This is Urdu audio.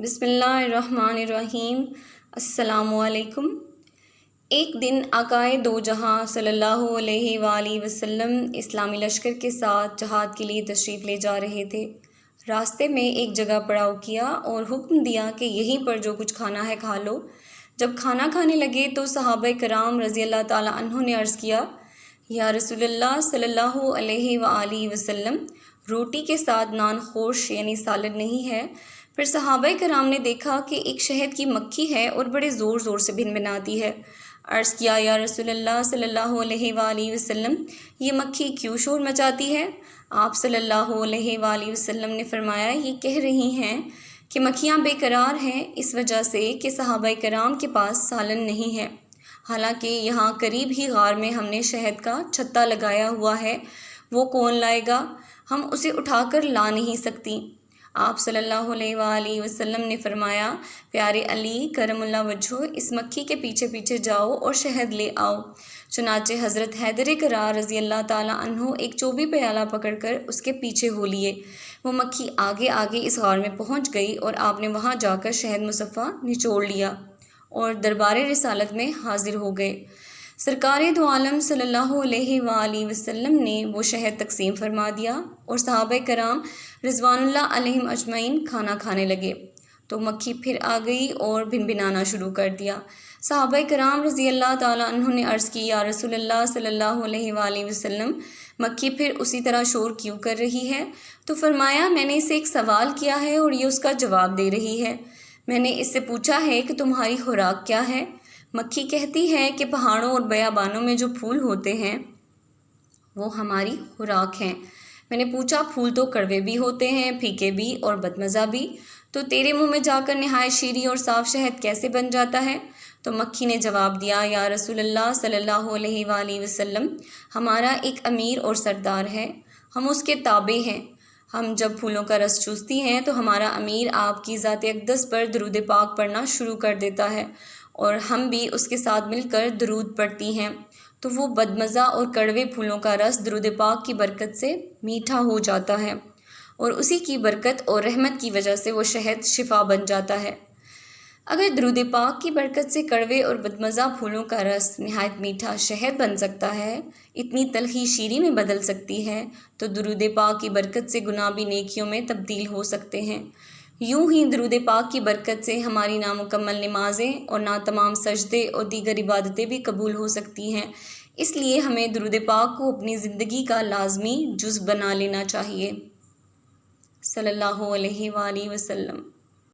بسم اللہ الرحمن الرحیم۔ السلام علیکم۔ ایک دن آقائے دو جہاں صلی اللہ علیہ وآلہ وسلم اسلامی لشکر کے ساتھ جہاد کے لیے تشریف لے جا رہے تھے۔ راستے میں ایک جگہ پڑاؤ کیا اور حکم دیا کہ یہیں پر جو کچھ کھانا ہے کھا لو۔ جب کھانا کھانے لگے تو صحابہ کرام رضی اللہ تعالیٰ عنہ نے عرض کیا، یا رسول اللہ صلی اللہ علیہ وآلہ وسلم، روٹی کے ساتھ نان خوش یعنی سالن نہیں ہے؟ پھر صحابہ کرام نے دیکھا کہ ایک شہد کی مکھی ہے اور بڑے زور زور سے بھنبھناتی ہے۔ عرض کیا، یا رسول اللہ صلی اللہ علیہ وآلہ وسلم، یہ مکھی کیوں شور مچاتی ہے؟ آپ صلی اللہ علیہ وآلہ وسلم نے فرمایا، یہ کہہ رہی ہیں کہ مکھیاں بے قرار ہیں اس وجہ سے کہ صحابہ کرام کے پاس سالن نہیں ہے، حالانکہ یہاں قریب ہی غار میں ہم نے شہد کا چھتا لگایا ہوا ہے، وہ کون لائے گا؟ ہم اسے اٹھا کر لا نہیں سکتی۔ آپ صلی اللہ علیہ وآلہ وسلم نے فرمایا، پیارے علی کرم اللہ وجہہ، اس مکھی کے پیچھے پیچھے جاؤ اور شہد لے آؤ۔ چنانچہ حضرت حیدر کرار رضی اللہ تعالیٰ عنہ ایک چوبی پیالہ پکڑ کر اس کے پیچھے ہو لیے۔ وہ مکھی آگے آگے اس غار میں پہنچ گئی اور آپ نے وہاں جا کر شہد مصفیٰ نچوڑ لیا اور دربار رسالت میں حاضر ہو گئے۔ سرکار دو عالم صلی اللہ علیہ وآلہ وسلم نے وہ شہد تقسیم فرما دیا اور صحابہ کرام رضوان اللہ علیہم اجمعین کھانا کھانے لگے تو مکھی پھر آ گئی اور بھنبھنانا شروع کر دیا۔ صحابہ کرام رضی اللہ تعالیٰ عنہ نے عرض کی، یا رسول اللہ صلی اللہ علیہ وآلہ وسلم، مکھی پھر اسی طرح شور کیوں کر رہی ہے؟ تو فرمایا، میں نے اسے ایک سوال کیا ہے اور یہ اس کا جواب دے رہی ہے۔ میں نے اس سے پوچھا ہے کہ تمہاری خوراک کیا ہے؟ مکھی کہتی ہے کہ پہاڑوں اور بیابانوں میں جو پھول ہوتے ہیں وہ ہماری خوراک ہیں۔ میں نے پوچھا، پھول تو کڑوے بھی ہوتے ہیں، پھیکے بھی اور بدمزہ بھی، تو تیرے منہ میں جا کر نہایت شیریں اور صاف شہد کیسے بن جاتا ہے؟ تو مکھی نے جواب دیا، یا رسول اللہ صلی اللہ علیہ وآلہ وسلم، ہمارا ایک امیر اور سردار ہے، ہم اس کے تابع ہیں۔ ہم جب پھولوں کا رس چوستی ہیں تو ہمارا امیر آپ کی ذات اقدس پر درود پاک پڑھنا شروع کر دیتا ہے اور ہم بھی اس کے ساتھ مل کر درود پڑھتی ہیں، تو وہ بدمزہ اور کڑوے پھولوں کا رس درود پاک کی برکت سے میٹھا ہو جاتا ہے اور اسی کی برکت اور رحمت کی وجہ سے وہ شہد شفا بن جاتا ہے۔ اگر درود پاک کی برکت سے کڑوے اور بدمزہ پھولوں کا رس نہایت میٹھا شہد بن سکتا ہے، اتنی تلخی شیریں میں بدل سکتی ہے، تو درود پاک کی برکت سے گناہ بھی نیکیوں میں تبدیل ہو سکتے ہیں۔ یوں ہی درود پاک کی برکت سے ہماری نامکمل نمازیں اور ناتمام سجدے اور دیگر عبادتیں بھی قبول ہو سکتی ہیں۔ اس لیے ہمیں درود پاک کو اپنی زندگی کا لازمی جز بنا لینا چاہیے۔ صلی اللہ علیہ وآلہ وسلم۔